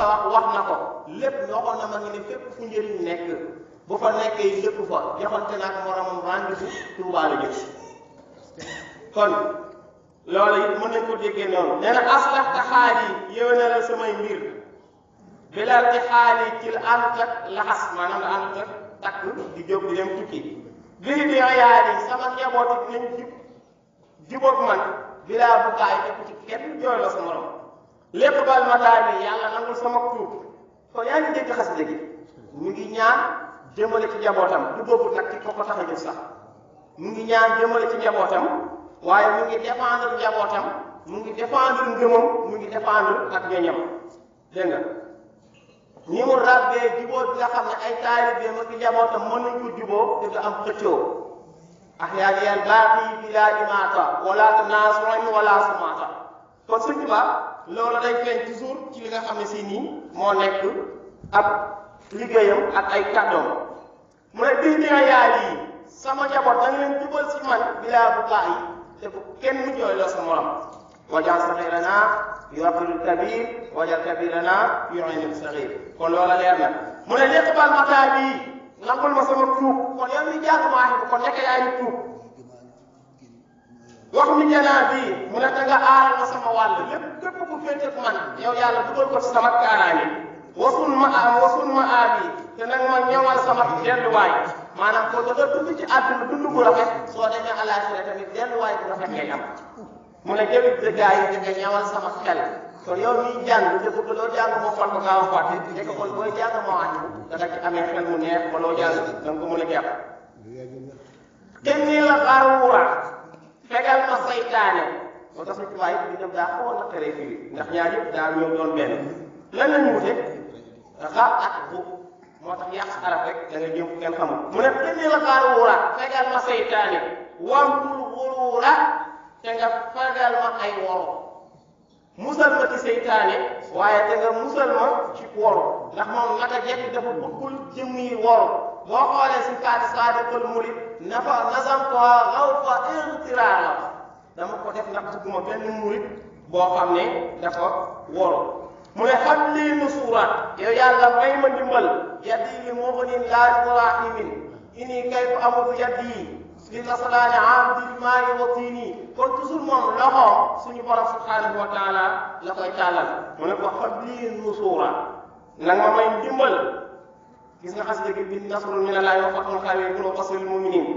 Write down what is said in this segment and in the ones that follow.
sa wax na ko lépp waxoon na ma ngi ne fépp fu njëriñ nekk bu fa nekkee lépp fa joxante naag moromam rendez-vous Tuubaa la jëm kon loolu it mën nañ ko déggee noonu nee na aslaxta xaali yéwénalal samay mbir bilal di xaali ci la ànd ak laxas maanaam la ànd ak takk di jóg di dem tukki bii di yaali sama njaboot it nañ jubóog man bilaa bu gaay te ku ci kenn jooy la sa morom lépp bal mataani yàlla nangul sama tuub kon yaa ngi dégg xasida gi mu ngi ñaan jëmale ci njabootam du boobu nag ci ko tax a jël sax mu ngi ñaan jëmale ci njabootam waaye mu ngi défendre njabootam mu ngi défendre ngëmam mu ngi défendre ak ñoñam dégg nga ni mu ràbbee jubóo bi nga xam ne ay taalibeem ak njabootam mën nañ ko jubóo te du am xëccoo ahyaani al baaqi bila imaata wala tanaasuran wala sumaata kon Sëñ Tuubaa loolu day feeñ toujours ci li nga xam ne si nii moo nekk ab liggéeyam ak ay kàddoom mu ne bii dina yaay yi sama njaboot da nga leen jubal si man bilaa bu kaa yi te bu kenn mu jooyloo sa morom wajal saxirana yuqirul kabir wajal kabirana yu'inul saxir kon loola leer na mu ne lépp bal mataa bii nangul ma sama tuub kon yow mi jàng maaxi bu kon nekk yaa ngi tuub wax mi janaa bii mu ne da nga aaral ma sama wàll lépp ku féete man yow yàlla dugal ko ci sama kaaraange wasul ma aabi te nag ma ñëwal sama delluwaay maanaam ko da nga dund ci àdduna dund bu rafet soo demee àllaaxira tamit delluwaay bu rafet ngay am mu ne jëlit dëggaa yi nga ñëwal sama xel kon yow miy jàng te bëgg loo jàng moo fal ko gaaw a fàtte nekk kon booy jàng moo àññ da nga ci amee xel mu neex ba loo jàng da nga ko mën a jàpp kenn nii la xaaruwura fegal ma saytaane moo tax suñu tubaab yi dem daa xawoon na tere fii ndax ñaar yëpp daa ñëw doon benn lan lañ wute xaar ak bu moo tax yàq arab rek da nga jëm kenn xamul mu ne kenn nii la xaaruwura fegal ma saytaane wamtul wuruura te nga fegal ma ay woro musal ma ci seytaane waaye te nga musal ma ci woro ndax moom naka jekk dafa bëggul jëmm yi woro boo xoolee si kaati saadiqul murid nafa nazamtuha xawfa irtiraara dama ko def ndax bëgguma benn murid boo xam ne dafa woro mu ne xam lii nusuura yow yàlla may ma ndimbal yaddi li mughnin laa rahimin ini kayfa amudu yaddi li nasalaani abdil maayi wa tiini kon toujours moom loxoom suñu borom subhanahu wa taala la koy tàllal mu ne ko xam lii nusuura nag ma may ndimbal gis nga xasida gi bi nasrun min allahi wa fathun qariibun wa bashiril mu'minin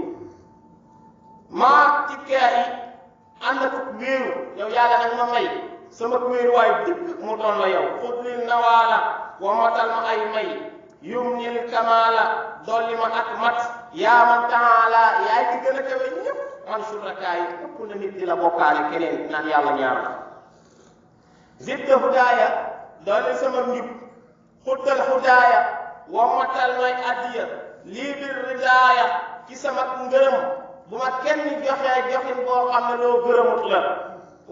maa ci kee yi ànd ak wéeru yow yàlla nag ma may sama wéeruwaay dëkk mu doon la yow xud lil nawaala wa matal ma ay may yum nil kamaala dolli ma ak mat yaa man taala yaay ci gën a kawe ñëpp man surakaay ëpp na nit di la bokkaale keneen naan yàlla ñaar zidda hudaaya dolli sama njub xuddal hudaaya wa matal may addiya lii bir ridaaya ci sama ngërëm bu ma kenn joxee joxin boo xam ne loo gërëmut la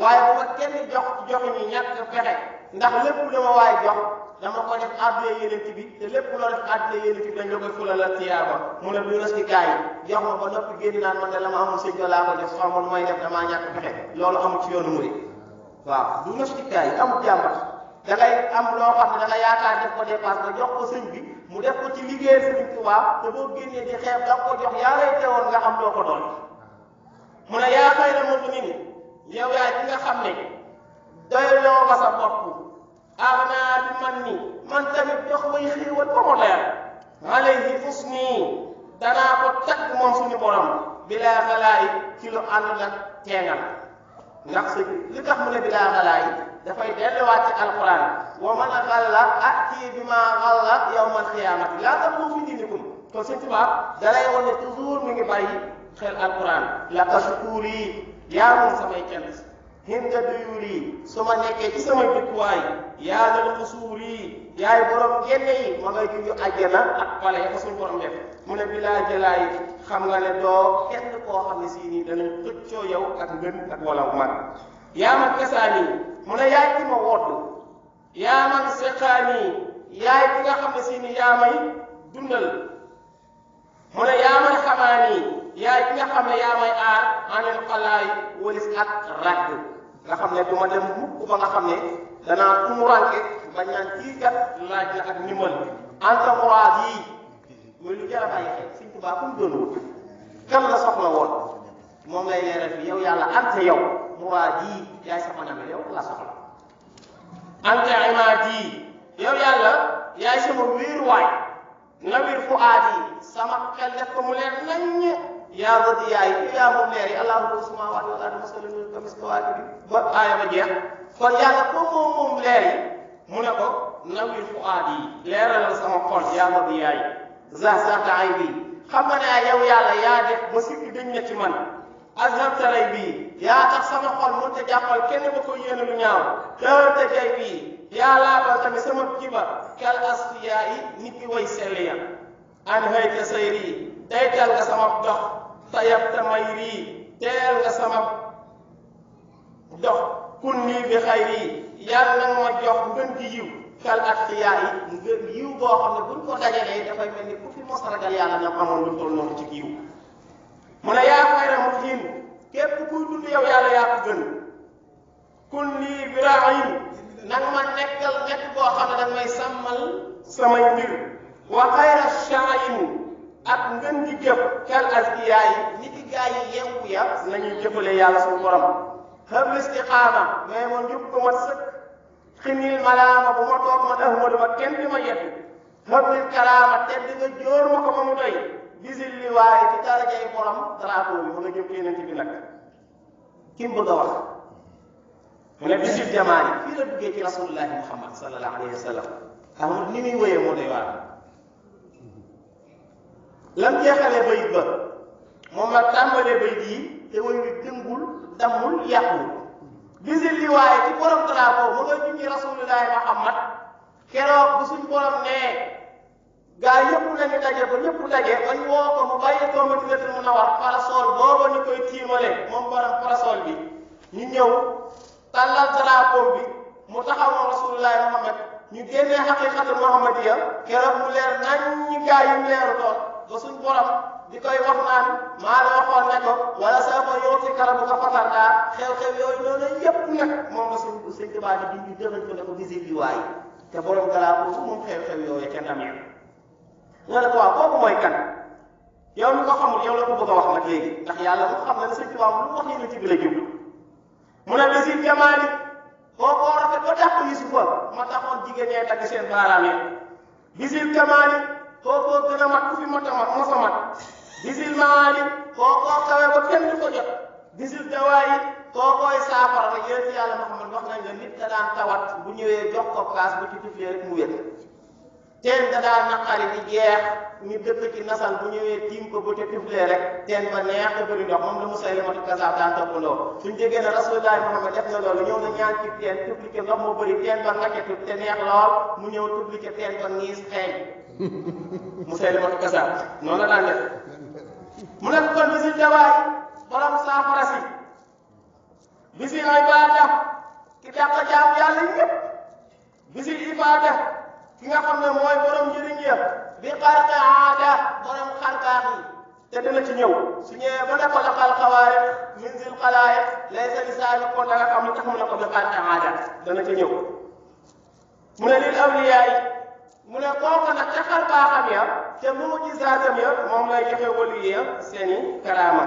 waaye bu ma kenn jox joxin yi ñàkk fexe ndax lépp lu ma waay jox dama ko def àddee yeneen bi te lépp loo def àddee yeneen bi dañ la koy fulal la tiyaaba mu ne du nas ci kaay jox ma ba noppi génn naan man de la ma amul sëñ ko laa ko def xaw ma nu may def damaa ñàkk fexe loolu amul ci yoonu murid waaw du nas ci kaay amul jàmbat da ngay am loo xam ne da nga yaakaar def ko dépasse nga jox ko sëñ bi mu def ko ci liggéey Sëriñ Tuubaa te boo génnee di xeeb da ko jox yaa lay teewoon nga am doo ko doon mu ne yaa xayra mu'minin yow yaay ki nga xam ne doyloo nga sa bopp naa bi man tamit jox may xéewal ba mu leer alayhi husni danaa ko tagg moom suñu borom bilaa xalaay ci lu ànd nag teengal ndax sëñ li tax mu ne bilaa xalaay dafay delluwaat ci alquran wa man xalla ati bi ma xalla yawmal xiyaamati laa taxlu fi diinikum kon sëñ Tuubaa dalay wane ne toujours mi ngi bàyyi xel alquran la ka sukuri yaa moom samay cant hinda duyuri su ma nekkee ci samay dëkkuwaay yaa dal xusuuri yaay borom génne yi ma ngay junj àjjana ak pale ya ko suñu borom def mu ne bilaa jëlaay xam nga ne doo kenn koo xam ne si nii danañ xëccoo yow ak ngën ak wala mag yaa man kasaani mu ne yaay ki ma wodd yaa man seqaani yaay ki nga xam ne si nii yaa may dundal mu ne yaa man xamaani yaay ki nga xam ne yaa may aar anil xalaay walis ak ragg nga xam ne du ma dem mukk ba nga xam ne danaa tumuranke bañ naan kii kat laaj na ak ndimbal anta muraad yi muy lu jar a bàyyi xel Sëñ Tuubaa ku mu doon wut kan la soxla woon moom lay leeral fi yow yàlla anta yow muraad yi yaay sama namel yow la soxla anta imaad yi yow yàlla yaay sama wéeruwaay nawir fuaad yi sama xel def ko mu leer naññ yaa radi yaay yaa moom leer yi allahu nuru samaawaati wal ardi masalun kamiskawaakibi ba aaya ba jeex kon yàlla ko moom leer yi mu ne ko nawir fuaad yi leeralal sama xol yaa radi yaay zahzahta aybi xam nga ne yow yàlla yaa def ba sikki dañ na ci man azhabta raybi yaa tax sama xol mënut a jàppal kenn ba ko yéene lu ñaaw tawte jay bii yaa laabal tamit sama jiba kal asfiyaa yi nit ki way sell ya an hayta sayri teytal nga sama dox tayab tamay rii teel nga sama dox kun nii bi xayri yàlla na ma jox ngën gi yiw kal asfiyaa yi ngën yiw boo xam ne buñ ko dajalee dafay mel ni ku fi mos ragal yàlla ñam amoon lu toll noonu ci yiw mu ne yaa xayra muhin képp kuy dund yow yàlla yaa ko gën kun nii bi raayin nanga ma nekkal nekk boo xam ne danga may sàmmal samay mbir wa xayra shaayin ak ngën gi jëf kal azkiyaa yi nit ki gaa yi yeewu ya nañuy jëfale yàlla suñu borom xëbl istiqaama mais ma njub ko mat sëkk xinil malaama bu ma toog man ahmadu ma kenn di ma yett xëblil karaama tedd nga jóor ma ko ma mu doy bisil li waaye ci darajay borom drapeau bi mu nga jëm yeneen ci bi nag ki mu bëgg a wax mu ne bisil jamaani fii la duggee ci rasulullahi muhammad sallallahu alayhi wa sallam ahmad ni muy wëyee moo doy waar lam jeexalee bayit ba moom la tàmbalee bayit yi te woy wi dëngul dammul yàqul bisil li waaye ci borom drapeau mu nga jëm ci rasulullahi muhammad keroog bu suñ borom nee gaa yëpp nañu daje ba ñëpp daje bañ woo ko mu bàyyi ko Madinatul Munawwara parasol booba ñu koy tiimale moom borom parasol bi ñu ñëw tàllal drapeau bi mu taxaw moom rasulullahi muhammad ñu génnee xaqiqatul muhammadiya keroog mu leer nañ ñi gaa yu leeru toon ba suñ borom di koy wax naan maa la waxoon ne ko wala sawfa yu'tika rabbuka fatardaa xew-xew yooyu noonu yëpp nag moom la suñ Tuubaa di ñu dëxañ ko ne ko visite yi waay te borom drapeau moom xew-xew yooyu kenn amee nga ne ko waaw kooku mooy kan yow mi ko xamul yow la ko bëgg a wax nag léegi ndax yàlla mu xam ne ne Sëñ Tuubaa lu wax yéen ci bi la jublu mu ne bisil jamaali kookoo rafet ba dàq Yusufa ma taxoon jigéen ñee tagg seen baaraam yi bisil kamaali kookoo gën a mat ku fi mot a mat mos a mat bisil maali kookoo kawe ba kenn du ko jot bisil dawaayi kookooy saafara la yéen ci yàlla Muhammad wax nañ la nit da daan tawat bu ñëwee jox ko kaas bu ci tuflee rek mu wér teen da daan naqari di jeex ñu dëkk ci nasal bu ñëwee tiim ko bu te tuflee rek teen ba neex te bëri ndox moom la Musaylimatu Kazaab daan toppandoo suñ déggee ne Rasulullahi Muhammad def na loolu ñëw na ñaan ci teen tuflike ndox moo bëri teen ba ngacetut te neex lool mu ñëw tuflike teen ba ngiis xeeñ Musaylimatu Kazaab noonu la daan def mu nekk kon bisil dawaay borom saafara si bisil ibaada ki dàq jaam yàlla ñëpp bisil ibaada ki nga xam ne mooy borom njëriñ ya bi xarqa aada borom xarbaax yi te dina ci ñëw su ñëwee ba ne ko laqal xawaariq min zil xalaayiq laysa lisaani kon da nga xam ne tax mu ne ko bi xarqa aada dana ci ñëw mu ne lil awliyaa yi mu ne kooku nag ca xarbaaxam ya te mujizaatam ya moom lay joxe wali ya seeni karaama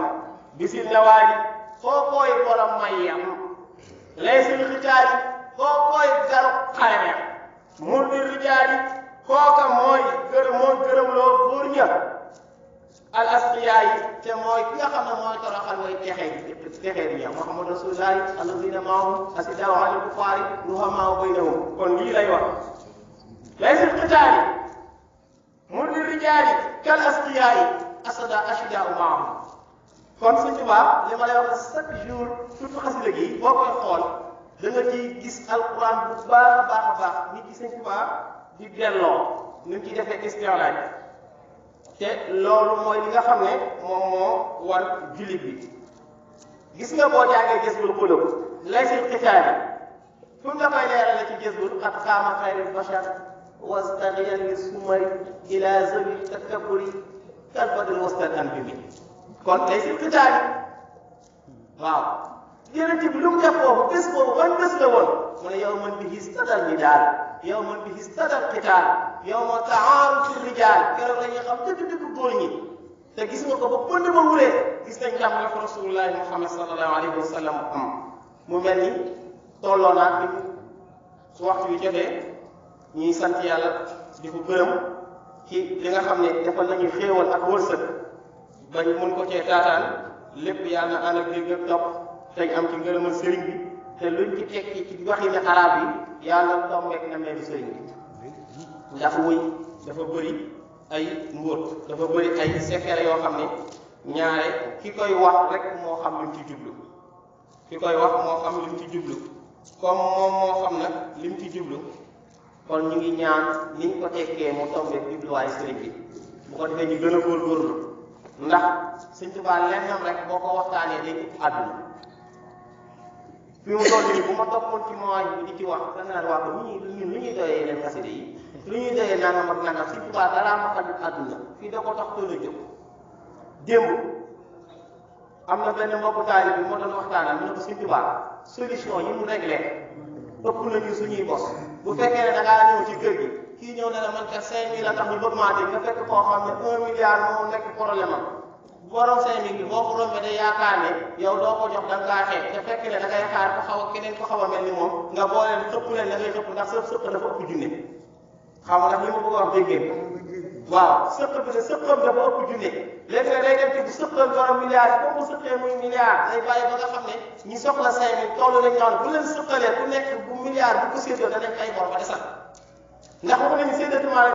bisil nawaali kookooy borom may yam laysil xitaali kookooy garu xare mur di rijaali kooka mooy gërëm loo góor ña al asqiyaa yi te mooy ki nga xam ne mooy toroxal mooy texee bi ña Muhammad rasulullahi allazina maahum asidaw alal kufaari ruhamaa baynahum kon lii lay wax laysil xitaali mur di rijaali kal asqiyaa yi ashidaau maahum kon Sëñ Tuubaa li ma lay wax chaque jour surtout xasida gi boo koy xool da nga ciy gis alquran bu baax a baax nit ci Sëñ Tuubaa di delloo ni mu ciy defee istilaaj te loolu mooy li nga xam ne moom moo war jullit bi gis nga boo jàngee Jazbul Qulub laysil xitaali fu nga koy leerale ci Jazbul qad qaama xayrul bashar wastagiyan li sumari ila zawi takabburi kal badri wastal anbimi kon laysil xitaali waaw yeneen bi lu mu def foofu bés boobu ban bés la woon mu ne yow man bi gis tadal ñi daal yawman bihi istadal qitaal yawma ta'aarufu rijaal keroog la ñuy xam dëgg-dëgg góor ñi te gis nga ko ba pënd ma wuree gis nañ tam la ko rasulullahi muhammad sallallahu alayhi wa sallam am mu mel ni tolloo naa fi su waxtu wi jotee ñuy sant yàlla di ko gërëm ci li nga xam ne defal nañu xéewal ak wërsëg bañ mun ko cee taataan lépp yàlla na ànd ak dégg ak topp tey am ci ngërëmal sëriñ bi te luñ ci tekki ci waxini arab yi yàlla tombeek na meelu sëriñ bi ndax wuy dafa bëri ay mbóot dafa bëri ay secret yoo xam ne ñaare ki koy wax rek moo xam lim ci jublu ki koy wax moo xam lim ci jublu comme moom moo xam nag lim ci jublu kon ñu ngi ñaan niñ ko tekkee mu tombeek jubluwaayu sëriñ bi bu ko defee ñu gën a góorgóorlu ndax Sëñ Tuubaa lennam rek boo ko waxtaanee day ëpp àdduna fi mu toll nii bu ma toppoon ci mois bi di ci wax da nga naan waa ko ñun lu ñuy doyee yeneen xaside yi lu ñuy doyee nangam ak nangam Sëñ Tuubaa daraa ma xajul àdduna fii da ko tax toll a jóg démb am na benn mbokku taali bi moo doon waxtaanal mu ne ko Sëñ Tuubaa solution yi mu réglé ëpp nañu suñuy bos bu fekkee ne da ngaa ñëw ci kër gi kii ñëw ne la man kat 5000 la tax ñu bëgg maa dégg nga fekk koo xam ne 1 milliard moo nekk problème am borom 5000 bi boo ko rombee day yaakaar ne yow doo ko jox da nga kaa xeeb te fekk ne da ngay xaar ko xaw a keneen ko xaw a mel ni moom nga boole leen xëpp leen da ngay xëpp ndax sëpp dafa ëpp junne xam nga li ma bëgg a wax dégg ngeen waaw sëpp bi ne sëppam dafa ëpp junne léegi nag day dem ci bu sëppal borom milliard yi comme bu sëppee muy milliard day bàyyi ba nga xam ne ñi soxla 5000 toll nañ ñoon bu leen sëppalee ku nekk bu milliard bu ko séddoo danañ ay bor ba desal ndax wax nañu séddatumaa